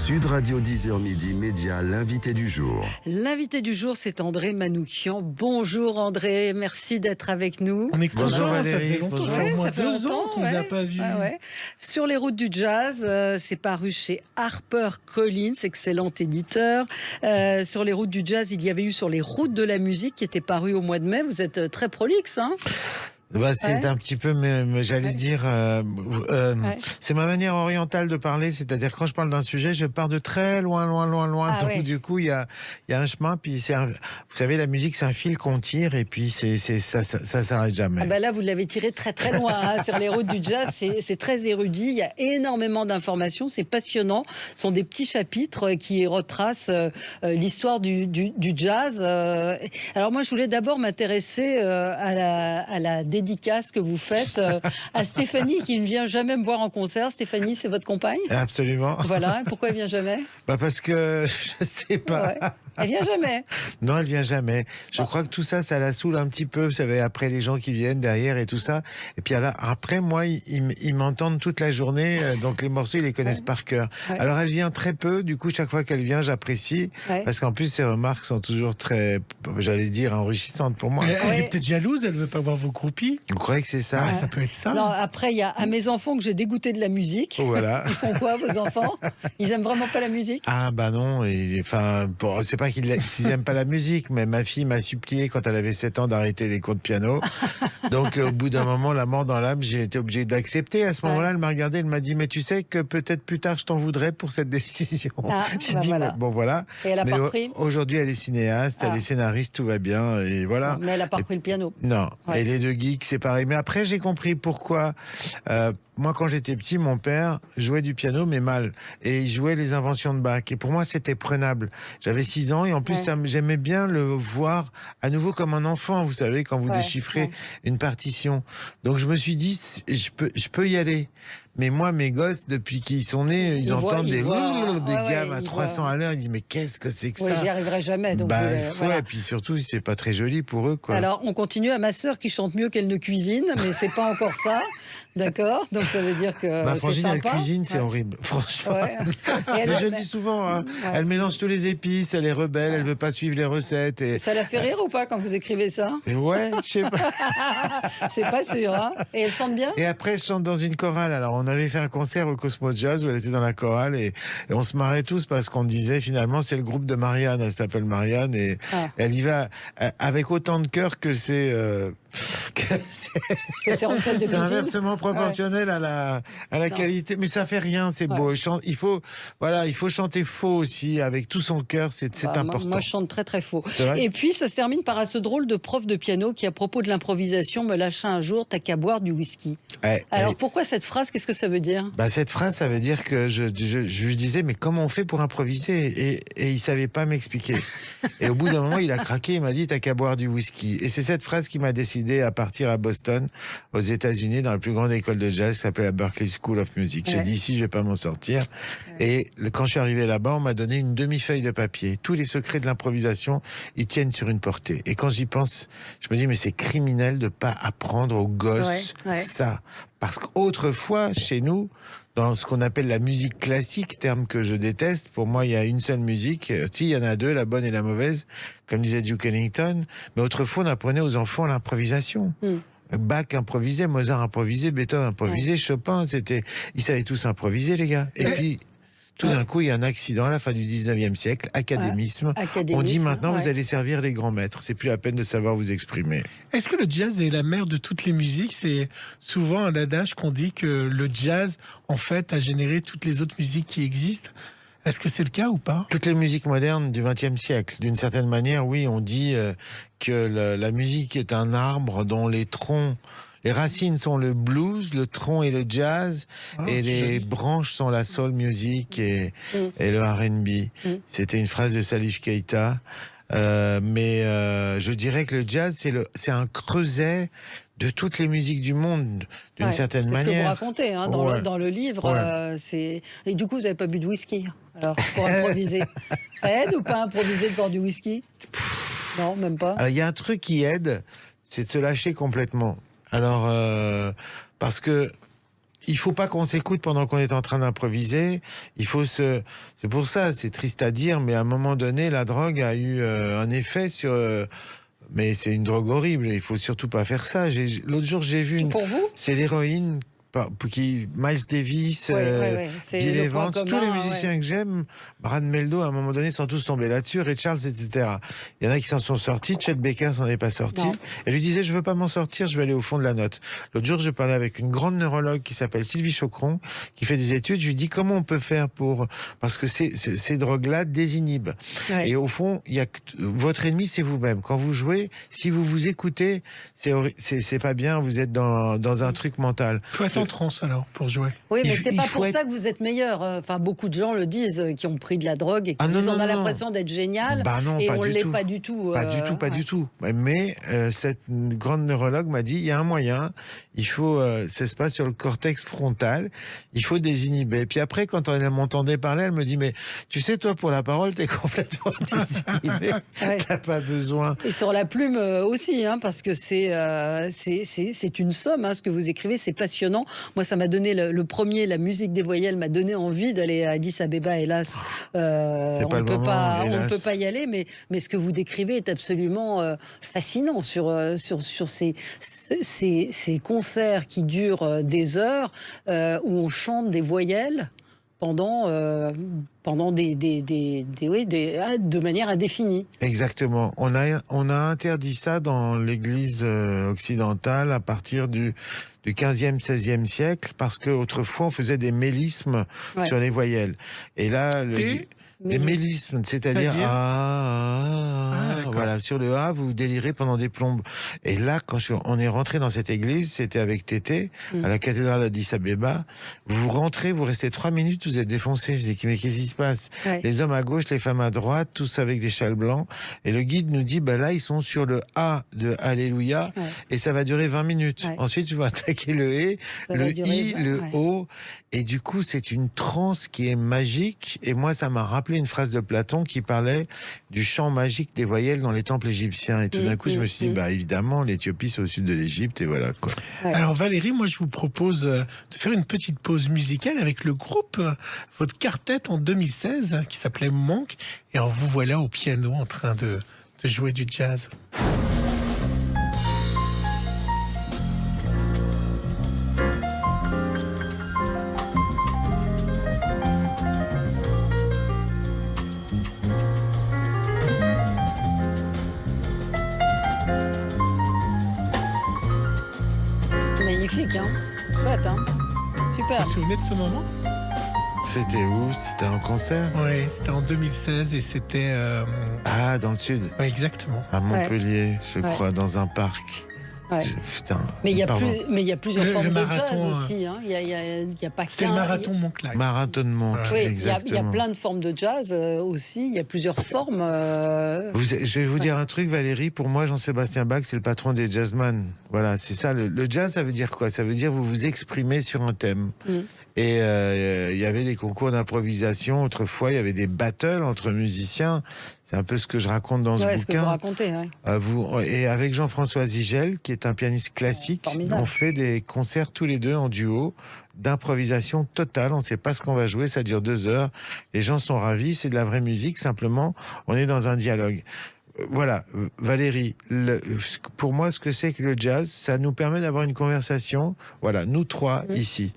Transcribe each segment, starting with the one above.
Sud Radio 10h midi, Média, l'invité du jour. L'invité du jour, c'est André Manoukian. Bonjour André, merci d'être avec nous. On est content, Bonjour ça Valérie, faisait longtemps, bonjour. ça fait au moins ça fait 2 ans longtemps, qu'on ne nous a pas vus. Ouais. Sur les routes du jazz, c'est paru chez HarperCollins, excellent éditeur. Sur les routes du jazz, il y avait eu Sur les routes de la musique qui était paru au mois de mai. Vous êtes très prolixe, hein? C'est un petit peu, mais j'allais dire, c'est ma manière orientale de parler, c'est-à-dire quand je parle d'un sujet, je pars de très loin. Ah, Donc ouais. du coup, il y a un chemin, puis vous savez, la musique, c'est un fil qu'on tire, et puis ça s'arrête jamais. Ah ben là, vous l'avez tiré très très loin, hein. Sur les routes du jazz, c'est très érudit. Il y a énormément d'informations, c'est passionnant. Ce sont des petits chapitres qui retracent l'histoire du jazz. Alors moi, je voulais d'abord m'intéresser à la dédicace que vous faites à Stéphanie, qui ne vient jamais me voir en concert. Stéphanie, c'est votre compagne? Absolument. Voilà. Pourquoi elle vient jamais? Parce que je sais pas. Ouais. Elle vient jamais. Non, elle vient jamais. Je crois que tout ça, ça la saoule un petit peu. Vous savez, après les gens qui viennent derrière et tout ça. Et puis après, moi, ils m'entendent toute la journée. Donc les morceaux, ils les connaissent par cœur. Ouais. Alors elle vient très peu. Du coup, chaque fois qu'elle vient, j'apprécie. Ouais. Parce qu'en plus, ses remarques sont toujours très, j'allais dire, enrichissantes pour moi. Elle Ouais. est peut-être jalouse, elle veut pas voir vos groupies. Vous croyez que c'est ça? Ah, ça peut être ça. Non, après, il y a à mes enfants que j'ai dégoûté de la musique. Voilà. Ils font quoi, vos enfants? Ils aiment vraiment pas la musique? Ah bah non, enfin, c'est pas qu'ils aiment pas la musique, mais ma fille m'a supplié quand elle avait 7 ans d'arrêter les cours de piano. Donc au bout d'un moment, la mort dans l'âme, j'ai été obligé d'accepter. À ce moment-là, elle m'a regardé, elle m'a dit, mais tu sais que peut-être plus tard, je t'en voudrais pour cette décision. Ah, J'ai bah dit, voilà. bon voilà. Et elle a Mais pas repris? aujourd'hui, elle est cinéaste, elle est scénariste, tout va bien, et voilà. Mais elle a pas repris le piano. Non, Ouais. et les deux geeks, c'est pareil. Mais après, j'ai compris pourquoi. Moi, quand j'étais petit, mon père jouait du piano, mais mal. Et il jouait les inventions de Bach. Et pour moi, c'était prenable. J'avais 6 ans, et en plus, Ouais. j'aimais bien le voir à nouveau comme un enfant, vous savez, quand vous Ouais, déchiffrez ouais. une partition. Donc, je me suis dit, je peux y aller. Mais moi, mes gosses, depuis qu'ils sont nés, ils entendent des gammes à 300 à l'heure. Ils disent, mais qu'est-ce que c'est que Oui, ça? j'y arriverai jamais. Donc Et puis surtout, c'est pas très joli pour eux, quoi. Alors, on continue à ma sœur qui chante mieux qu'elle ne cuisine, mais c'est pas encore ça. D'accord? Donc, ça veut dire que Ma c'est frangine, elle sympa. cuisine, c'est Ouais. horrible, franchement. Ouais. Et elle- Mais je le dis souvent, hein, elle mélange tous les épices, elle est rebelle, elle veut pas suivre les recettes. Et Ça la fait rire ou pas quand vous écrivez ça? ouais, je sais pas. C'est pas sûr, hein? Et elle chante bien? Et après, elle chante dans une chorale. Alors, on avait fait un concert au Cosmo Jazz où elle était dans la chorale et on se marrait tous parce qu'on disait finalement c'est le groupe de Marianne. Elle s'appelle Marianne et elle y va avec autant de cœur que c'est. Que c'est recette de C'est cuisine? inversement proportionnel à la qualité, mais ça fait rien, c'est beau. Il faut chanter faux aussi avec tout son cœur, c'est important. Moi, je chante très très faux. C'est vrai. Et puis, ça se termine par ce drôle de prof de piano qui, à propos de l'improvisation, me lâcha un jour: t'as qu'à boire du whisky. Alors, pourquoi cette phrase? Qu'est-ce que ça veut dire? Cette phrase, ça veut dire que je lui disais, mais comment on fait pour improviser? Et il savait pas m'expliquer. Et au bout d'un moment, il a craqué, il m'a dit, t'as qu'à boire du whisky. Et c'est cette phrase qui m'a décidé à partir à Boston, aux États-Unis, dans la plus grande école de jazz qui s'appelle la Berklee School of Music. J'ai dit, ici, je vais pas m'en sortir. Et quand je suis arrivé là-bas, on m'a donné une demi-feuille de papier. Tous les secrets de l'improvisation, ils tiennent sur une portée. Et quand j'y pense, je me dis, mais c'est criminel de pas apprendre aux gosses ça. Parce qu'autrefois, chez nous, dans ce qu'on appelle la musique classique, terme que je déteste, pour moi, il y a une seule musique. Si, il y en a deux, la bonne et la mauvaise, comme disait Duke Ellington. Mais autrefois, on apprenait aux enfants l'improvisation. Bach improvisait, Mozart improvisait, Beethoven improvisait, Chopin, ils savaient tous improviser, les gars. Et puis, tout d'un coup, il y a un accident à la fin du 19e siècle, académisme. On dit maintenant, vous allez servir les grands maîtres. C'est plus la peine de savoir vous exprimer. Est-ce que le jazz est la mère de toutes les musiques? C'est souvent un adage qu'on dit que le jazz, en fait, a généré toutes les autres musiques qui existent. Est-ce que c'est le cas ou pas? Toutes les musiques modernes du XXe siècle, d'une certaine manière, oui, on dit que la musique est un arbre dont les racines sont le blues, le tronc est le jazz, et les branches sont la soul music et le R&B. C'était une phrase de Salif Keita. Mais je dirais que le jazz, c'est un creuset de toutes les musiques du monde, d'une certaine manière. C'est ce que vous racontez hein, dans le livre. Et du coup, vous n'avez pas bu de whisky alors, pour improviser. Ça aide ou pas improviser de boire du whisky? Non, même pas. Alors, il y a un truc qui aide, c'est de se lâcher complètement. Alors, parce que il faut pas qu'on s'écoute pendant qu'on est en train d'improviser. C'est pour ça, c'est triste à dire, mais à un moment donné, la drogue a eu un effet sur. Mais c'est une drogue horrible. Il faut surtout pas faire ça. L'autre jour, j'ai vu Pour vous? c'est l'héroïne. Miles Davis, C'est Bill le point Evans, tous commun, les musiciens que j'aime, Brad Meldo, à un moment donné, sont tous tombés là-dessus, Ray Charles, etc. Il y en a qui s'en sont sortis, Chet Baker s'en est pas sorti. Non. Elle lui disait, je veux pas m'en sortir, je vais aller au fond de la note. L'autre jour, je parlais avec une grande neurologue qui s'appelle Sylvie Chocron, qui fait des études. Je lui dis, comment on peut faire parce que ces drogues-là désinhibent. Ouais. Et au fond, votre ennemi, c'est vous-même. Quand vous jouez, si vous vous écoutez, c'est pas bien, vous êtes dans un truc mental. Faut être en transe alors pour jouer. Oui, mais c'est il pas faut pour être- ça que vous êtes meilleur. Enfin, beaucoup de gens le disent, qui ont pris de la drogue et qui Ah non, disent on non, a non. l'impression d'être génial. Bah non, et pas on du l'est tout. pas du tout. Pas du tout, pas ouais. du tout. Mais cette grande neurologue m'a dit, il y a un moyen, il faut, ça se passe sur le cortex frontal, il faut désinhiber. Puis après, quand elle m'entendait parler, elle me dit, mais tu sais, toi, pour la parole, t'es complètement désinhibé. Ouais. T'as pas besoin. Et sur la plume aussi, hein, parce que c'est une somme, hein, ce que vous écrivez, c'est passionnant. Moi, ça m'a donné le premier, la musique des voyelles, m'a donné envie d'aller à Addis Abeba, hélas. C'est On pas ne le peut moment, pas, on ne hélas. peut pas y aller, mais ce que vous décrivez est absolument fascinant sur ces concerts qui durent des heures, où on chante des voyelles pendant de manière indéfinie. Exactement. On a interdit ça dans l'Église occidentale à partir du 15e, 16e siècle, parce que autrefois on faisait des mélismes Ouais. sur les voyelles. Et là, des mélismes, c'est-à-dire C'est-à-dire d'accord. voilà, sur le A, vous délirez pendant des plombes. Et là, on est rentré dans cette église, c'était avec Tété, à la cathédrale d'Addis Abeba. Vous rentrez, vous restez 3 minutes, vous êtes défoncé. Je dis, mais qu'est-ce qui se passe? Ouais. Les hommes à gauche, les femmes à droite, tous avec des châles blancs. Et le guide nous dit, bah là, ils sont sur le A de Alléluia, Ouais. et ça va durer 20 minutes. Ouais. Ensuite, tu vas attaquer le E, Ça va le durer I, 20, le ouais. O. Et du coup, c'est une transe qui est magique. Et moi, ça m'a rappelé une phrase de Platon qui parlait du chant magique des voyelles dans les temples égyptiens. Et tout d'un coup, je me suis dit, bah évidemment, l'Éthiopie, c'est au sud de l'Égypte, et voilà, quoi. Ouais. Alors Valérie, moi je vous propose de faire une petite pause musicale avec le groupe, votre quartet en 2016 qui s'appelait Monk. Et alors vous voilà au piano en train de jouer du jazz. Magnifique, hein. Chouette, hein. Vous Super. vous souvenez de ce moment? C'était où? C'était un concert? Oui, c'était en 2016 et c'était... Ah, dans le sud. ouais, exactement. À Montpellier, je Ouais. crois, dans un parc. Ouais. Putain. Mais il y a pardon. plusieurs Le formes de marathon, jazz aussi. Hein. Il y a pas C'était qu'un. le marathon Monk Live. Marathon de Monk, Oui, il y a exactement. plein de formes de jazz aussi. Il y a plusieurs formes. Je vais vous dire un truc, Valérie. Pour moi, Jean-Sébastien Bach, c'est le patron des jazzman. Voilà, c'est ça. Le jazz, ça veut dire quoi? Ça veut dire vous vous exprimez sur un thème. Mm. Et il y avait des concours d'improvisation. Autrefois, il y avait des battles entre musiciens. C'est un peu ce que je raconte dans ce Ouais, ce que vous bouquin. racontez. Ouais. Et avec Jean-François Zigel, qui est un pianiste classique, Formidable. on fait des concerts tous les deux en duo d'improvisation totale. On ne sait pas ce qu'on va jouer, ça dure 2 heures. Les gens sont ravis, c'est de la vraie musique. Simplement, on est dans un dialogue. Voilà, Valérie, pour moi, ce que c'est que le jazz, ça nous permet d'avoir une conversation. Voilà, nous trois ici.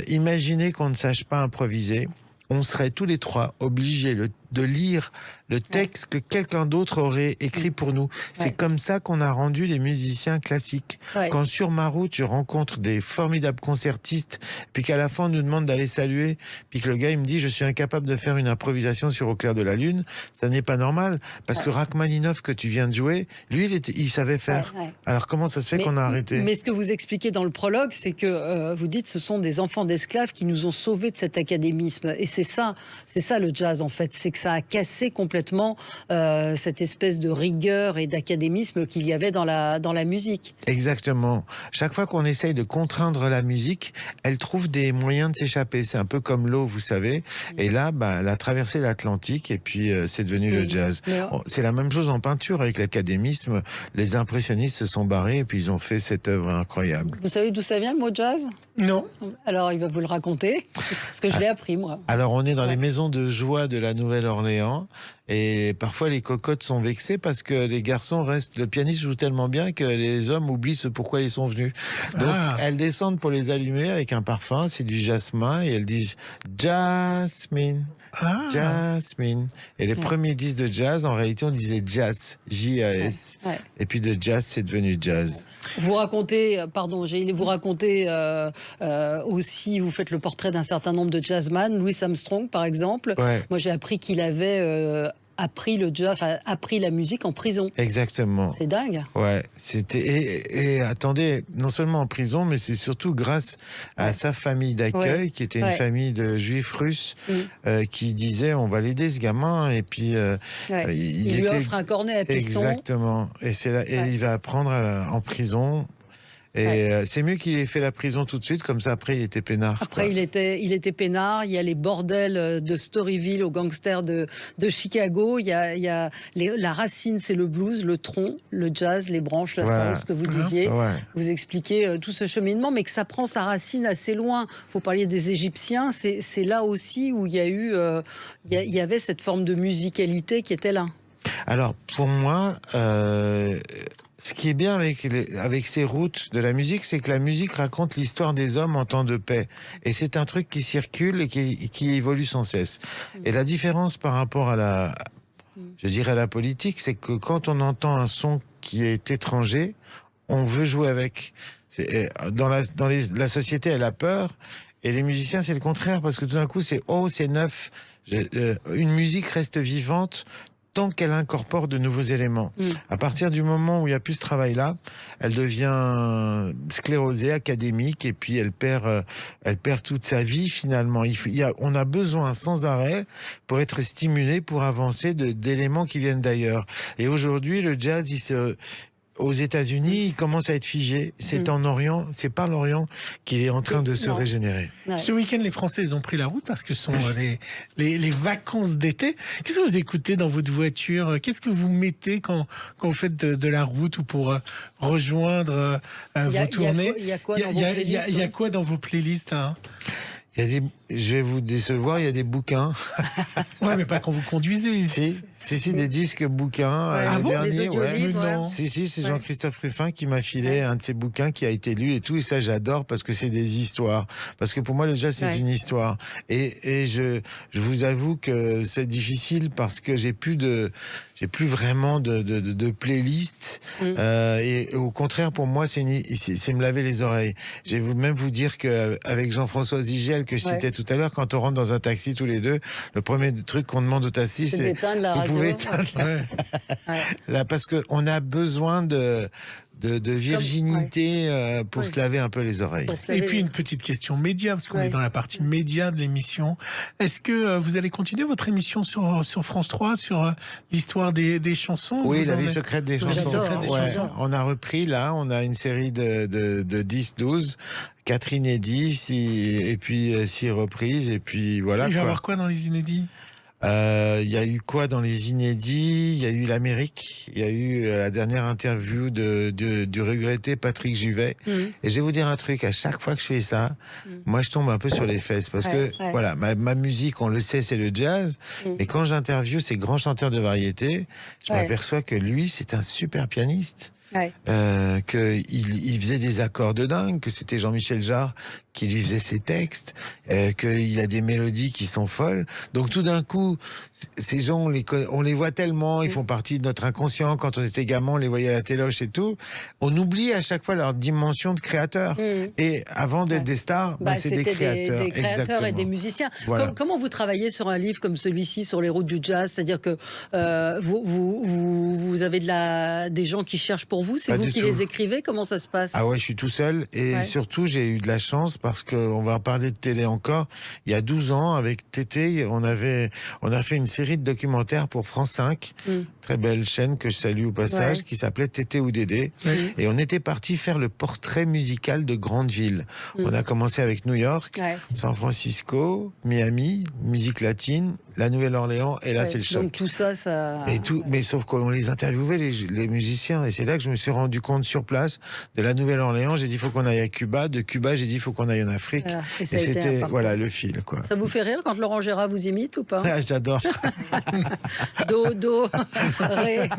Imaginez qu'on ne sache pas improviser. On serait tous les trois obligés de lire le texte que quelqu'un d'autre aurait écrit pour nous. C'est Ouais. comme ça qu'on a rendu les musiciens classiques. Ouais. Quand sur ma route, je rencontre des formidables concertistes, puis qu'à la fin, on nous demande d'aller saluer, puis que le gars, il me dit, je suis incapable de faire une improvisation sur Au clair de la lune, ça n'est pas normal. Parce que Rachmaninoff, que tu viens de jouer, lui, il savait faire. Ouais, ouais. Alors comment ça se fait qu'on a arrêté? Mais ce que vous expliquez dans le prologue, c'est que vous dites ce sont des enfants d'esclaves qui nous ont sauvés de cet académisme. Et c'est ça le jazz en fait, c'est que ça a cassé complètement cette espèce de rigueur et d'académisme qu'il y avait dans la musique. Exactement. Chaque fois qu'on essaye de contraindre la musique, elle trouve des moyens de s'échapper. C'est un peu comme l'eau, vous savez. Et là, elle a traversé l'Atlantique et puis c'est devenu le jazz. Mais, C'est la même chose en peinture avec l'académisme. Les impressionnistes se sont barrés et puis ils ont fait cette œuvre incroyable. vous savez d'où ça vient le mot jazz? Non. Alors, il va vous le raconter, parce que je l'ai appris, moi. Alors, on est dans Ouais. les maisons de joie de la Nouvelle-Orléans et parfois les cocottes sont vexées parce que les garçons restent. Le pianiste joue tellement bien que les hommes oublient ce pourquoi ils sont venus. Donc, elles descendent pour les allumer avec un parfum, c'est du jasmin et elles disent Jasmine, Jasmine. Et les premiers disques de jazz, en réalité, on disait jazz, J-A-S. Ouais. Et puis de jazz, c'est devenu jazz. Vous racontez, aussi, vous faites le portrait d'un certain nombre de jazzman, Louis Armstrong par exemple. Ouais. Moi j'ai appris qu'il avait appris le jazz, enfin, appris la musique en prison. Exactement. C'est dingue. Ouais, et attendez, non seulement en prison, mais c'est surtout grâce à sa famille d'accueil, qui était une famille de juifs russes, qui disait on va l'aider ce gamin, et puis il lui offre un cornet à piston. Exactement, et c'est là, et il va apprendre en prison. Et c'est mieux qu'il ait fait la prison tout de suite, comme ça après il était peinard. Après il était peinard, il y a les bordels de Storyville aux gangsters de Chicago, il y a la racine c'est le blues, le tronc, le jazz, les branches, la soul, ce que vous disiez. Vous expliquez tout ce cheminement, mais que ça prend sa racine assez loin. Vous parliez des Égyptiens, c'est là aussi où il y avait cette forme de musicalité qui était là. Alors pour moi... ce qui est bien avec ces routes de la musique, c'est que la musique raconte l'histoire des hommes en temps de paix. Et c'est un truc qui circule et qui évolue sans cesse. Et la différence par rapport à la politique, c'est que quand on entend un son qui est étranger, on veut jouer avec. La société, elle a peur. Et les musiciens, c'est le contraire, parce que tout d'un coup, c'est neuf. Une musique reste vivante tant qu'elle incorpore de nouveaux éléments. À partir du moment où il n'y a plus ce travail-là, elle devient sclérosée, académique, et puis elle perd toute sa vie finalement. On a besoin sans arrêt, pour être stimulé, pour avancer, d'éléments qui viennent d'ailleurs. Et aujourd'hui, le jazz, aux États-Unis, il commence à être figé. C'est en Orient, c'est par l'Orient qu'il est en train de se régénérer. Ouais. Ce week-end, les Français, ils ont pris la route parce que ce sont les vacances d'été. Qu'est-ce que vous écoutez dans votre voiture? Qu'est-ce que vous mettez quand vous faites de la route ou pour rejoindre vos tournées? Il y a quoi dans vos playlists? Il y a quoi dans vos playlists, hein? Je vais vous décevoir, il y a des bouquins. Ouais, mais pas quand vous conduisez. Si, des disques bouquins. Ouais. Le Des dernier, audiolivres, non. Si, c'est Jean-Christophe Ruffin qui m'a filé un de ses bouquins qui a été lu et tout. Et ça, j'adore parce que c'est des histoires. Parce que pour moi, le jazz, c'est une histoire. Et je vous avoue que c'est difficile parce que j'ai plus plus vraiment de playlist. Et au contraire, pour moi, c'est me laver les oreilles. Je vais même vous dire qu'avec Jean-François Zigel, que je citais tout à l'heure, quand on rentre dans un taxi tous les deux, le premier truc qu'on demande au taxi, c'est d'éteindre la vous radio. pouvez éteindre là, parce qu'on a besoin de virginité pour se laver un peu les oreilles. Et puis une petite question média, parce qu'on est dans la partie média de l'émission. Est-ce que vous allez continuer votre émission sur France 3, sur l'histoire des chansons? Oui, la vie secrète des chansons. J'adore. On a repris là, on a une série de 10-12, 4 inédits, et puis 6 reprises, et puis voilà. Il va y avoir quoi dans les inédits? Il y a eu quoi dans les inédits? Il y a eu l'Amérique, il y a eu la dernière interview du regretté Patrick Juvet. Et je vais vous dire un truc, à chaque fois que je fais ça, moi je tombe un peu sur les fesses, parce que voilà, ma musique, on le sait, c'est le jazz, mais quand j'interviewe ces grands chanteurs de variété, je m'aperçois que lui, c'est un super pianiste. Qu'il faisait des accords de dingue, que c'était Jean-Michel Jarre qui lui faisait ses textes, qu'il a des mélodies qui sont folles. Donc tout d'un coup, ces gens, on les voit tellement, ils font partie de notre inconscient. Quand on était gamin, on les voyait à la téloche et tout. On oublie à chaque fois leur dimension de créateur. Et avant d'être des stars, c'est des créateurs. Des créateurs Exactement. et des musiciens. Voilà. Comment vous travaillez sur un livre comme celui-ci, sur les routes du jazz? C'est-à-dire que vous avez des gens qui cherchent pour vous? C'est Pas vous du qui tout. les écrivez? Comment ça se passe? Ah ouais, je suis tout seul. Et surtout, j'ai eu de la chance parce qu'on va parler de télé encore. Il y a 12 ans, avec Tété, on a fait une série de documentaires pour France 5. Très belle chaîne que je salue au passage, qui s'appelait Tété ou Dédé. Et on était parti faire le portrait musical de grandes villes. On a commencé avec New York, San Francisco, Miami, musique latine, la Nouvelle-Orléans, et là c'est le choc. Donc tout ça, Et tout, mais sauf qu'on les interviewait, les musiciens, et c'est là que je me suis rendu compte sur place de la Nouvelle-Orléans. J'ai dit, il faut qu'on aille à Cuba. De Cuba, j'ai dit, il faut qu'on aille en Afrique. Voilà. Et Et ça a été un c'était parcours. voilà le fil, quoi. Ça vous fait rire quand Laurent Gérard vous imite ou pas? Ah, j'adore. Do, ré.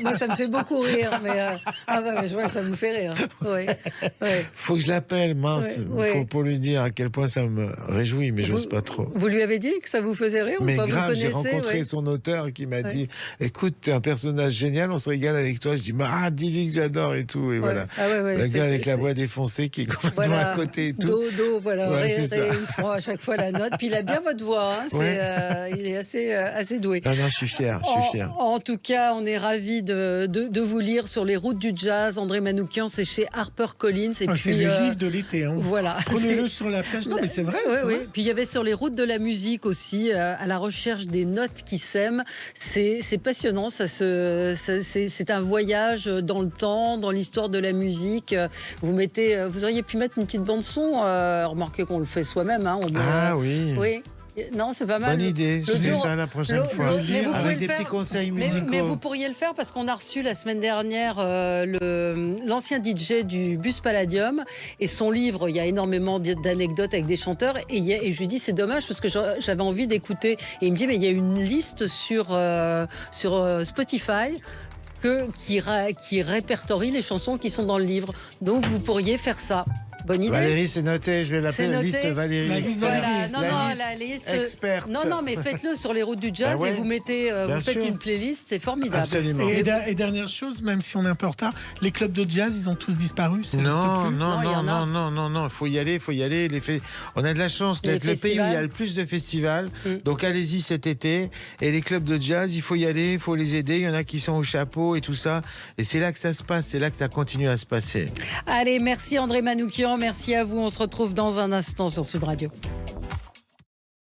Moi, ça me fait beaucoup rire, mais ah ouais, mais je vois que ça vous fait rire. Ouais, ouais. Faut que je l'appelle, mince. Ouais. Faut pour lui dire à quel point ça me réjouit, mais j'ose pas trop. Vous lui avez dit que ça vous faisait rire Mais ou pas? Vous grave, j'ai connaissez, rencontré ouais. son auteur qui m'a Ouais. dit, écoute, t'es un personnage génial, on se régale avec toi. Je dis, bah, dis-lui que j'adore et tout. Et voilà. Ah ouais, ouais, Le c'est- gars avec la c'est- voix défoncée qui est complètement Voilà. à côté et tout. Do, voilà, Ouais, ré, c'est ré, ça. il prend à chaque fois la note. Puis il a bien votre voix, hein, Ouais. il est assez doué. Non, non, je suis fier, je suis fier. En tout cas, on est ravis de vous lire sur les routes du jazz. André Manoukian, c'est chez HarperCollins. Et Ah, puis, c'est le livre de l'été. Hein. voilà. Prenez-le sur la plage. Non, mais c'est vrai. Oui, c'est oui. vrai. Puis il y avait sur les routes de la musique aussi, à la recherche des notes qui s'aiment. C'est passionnant. C'est un voyage dans le temps, dans l'histoire de la musique. Vous auriez pu mettre une petite bande son. Remarquez qu'on le fait soi-même. Hein, Ah oui. oui. Non, c'est pas mal. Bonne idée, je Le dis jour- ça la prochaine le- fois. le- mais vous pouvez Avec le des faire. petits conseils Mais musicaux. vous pourriez le faire parce qu'on a reçu la semaine dernière l'ancien DJ du Bus Palladium et son livre. Il y a énormément d'anecdotes avec des chanteurs et je lui dis c'est dommage parce que j'avais envie d'écouter. Et il me dit mais il y a une liste sur Spotify qui répertorie les chansons qui sont dans le livre. Donc vous pourriez faire ça. Bonne idée. Valérie, c'est noté, je vais l'appeler C'est la noté. liste Valérie. La liste Voilà, Valérie. non, La non, liste la liste experte. Non, mais faites-le sur les routes du jazz Bah ouais. et vous mettez, Bien vous faites sûr. une playlist, c'est formidable. Absolument. Et dernière chose, même si on est un peu en retard, les clubs de jazz, ils ont tous disparu. Ça n'existe Non, plus. non, Non, il y non, en a. non, il faut y aller, On a de la chance Les d'être le pays où il y a festivals. le plus de festivals. Mm. Donc allez-y cet été. Et les clubs de jazz, il faut y aller, il faut les aider. Il y en a qui sont au chapeau et tout ça. Et c'est là que ça se passe, c'est là que ça continue à se passer. Allez, merci André Manoukian, merci à vous. On se retrouve dans un instant sur Sud Radio.